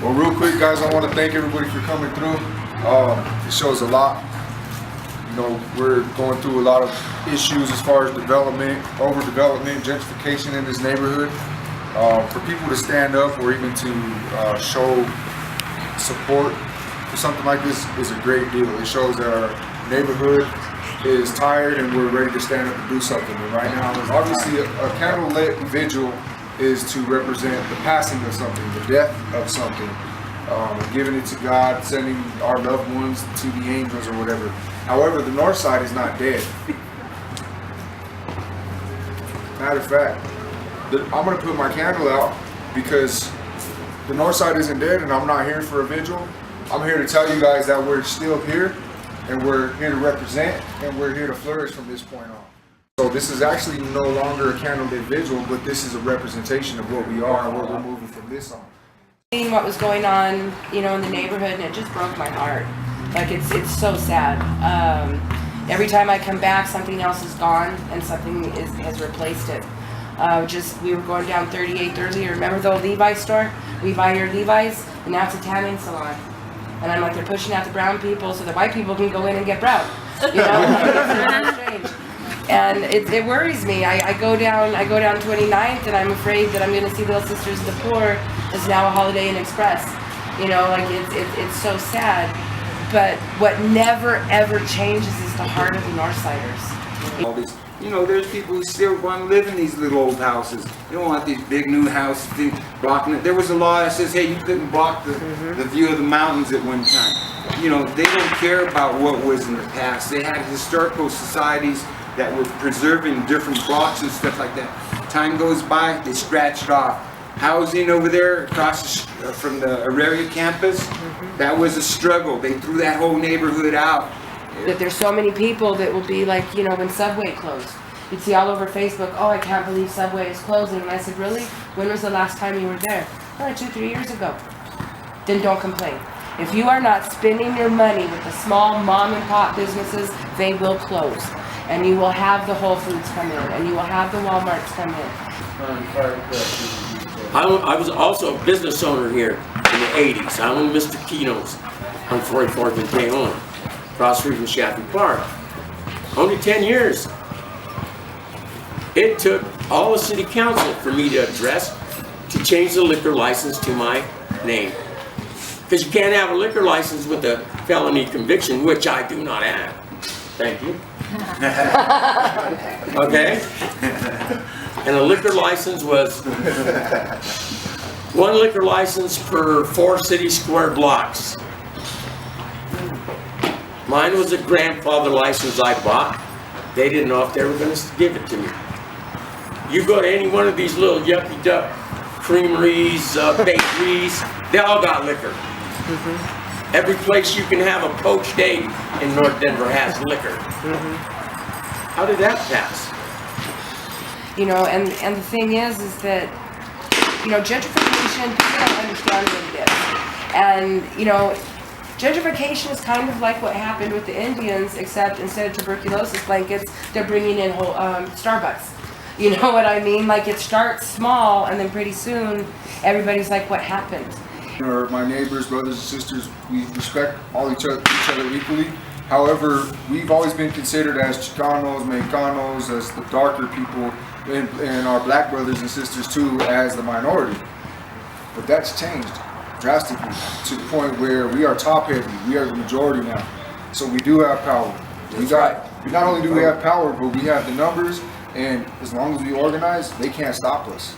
Well, real quick, guys, I want to thank everybody for coming through. It shows a lot. You know, we're going through a lot of issues as far as development, overdevelopment, gentrification in this neighborhood. For people to stand up or even to show support for something like this is a great deal. It shows that our neighborhood is tired and we're ready to stand up and do something. And right now, obviously, a candlelit vigil is to represent the passing of something, the death of something, giving it to God, sending our loved ones to the angels or whatever. However, the north side is not dead. Matter of fact, I'm going to put my candle out because the north side isn't dead and I'm not here for a vigil. I'm here to tell you guys that we're still here and we're here to represent and we're here to flourish from this point on. So this is actually no longer a candlelit vigil, but this is a representation of what we are and where we're moving from this on. Seeing what was going on, you know, in the neighborhood, and it just broke my heart. Like it's so sad. Every time I come back, something else is gone and something has replaced it. We were going down 38th earlier. Remember the old Levi's store? We buy your Levi's, and now it's a tanning salon. And I'm like, they're pushing out the brown people so the white people can go in and get brown. You know, it's strange. And it worries me. I go down 29th, and I'm afraid that I'm going to see Little Sisters of the Poor as now a Holiday Inn Express. You know, like it's so sad. But what never ever changes is the heart of the Northsiders. All these, you know, there's people who still want to live in these little old houses. They don't want these big new houses blocking it. There was a law that says, hey, you couldn't block the view of the mountains at one time. You know, they don't care about what was in the past. They had historical societies that were preserving different blocks and stuff like that. Time goes by, they scratch it off. Housing over there across from the Auraria campus, that was a struggle. They threw that whole neighborhood out. That there's so many people that will be like, you know, when Subway closed. You'd see all over Facebook, oh, I can't believe Subway is closing. And I said, really? When was the last time you were there? Oh, 2-3 years ago. Then don't complain. If you are not spending your money with the small mom and pop businesses, they will close. And you will have the Whole Foods come in, and you will have the Walmarts come in. I was also a business owner here in the 80s. I owned Mr. Kino's on 44th and Bayonne, across the street from Shapley Park. Only 10 years. It took all the city council for me to address to change the liquor license to my name. Because you can't have a liquor license with a felony conviction, which I do not have. Thank you. Okay? And a liquor license was one liquor license per 4 city square blocks. Mine was a grandfather license I bought. They didn't know if they were going to give it to me. You go to any one of these little yuppie duck creameries, bakeries, they all got liquor. Every place you can have a poached egg in North Denver has liquor. How did that pass? You know, and the thing is that, you know, gentrification, people don't understand what it is. And, you know, gentrification is kind of like what happened with the Indians, except instead of tuberculosis blankets, they're bringing in whole Starbucks. You know what I mean? Like, it starts small, and then pretty soon, everybody's like, what happened? My neighbors, brothers and sisters, we respect all each other equally. However, we've always been considered as Chicanos, Mexicanos, as the darker people, and our black brothers and sisters too as the minority. But that's changed drastically to the point where we are top heavy. We are the majority now. So we do have power. Not only do we have power, but we have the numbers, and as long as we organize, they can't stop us.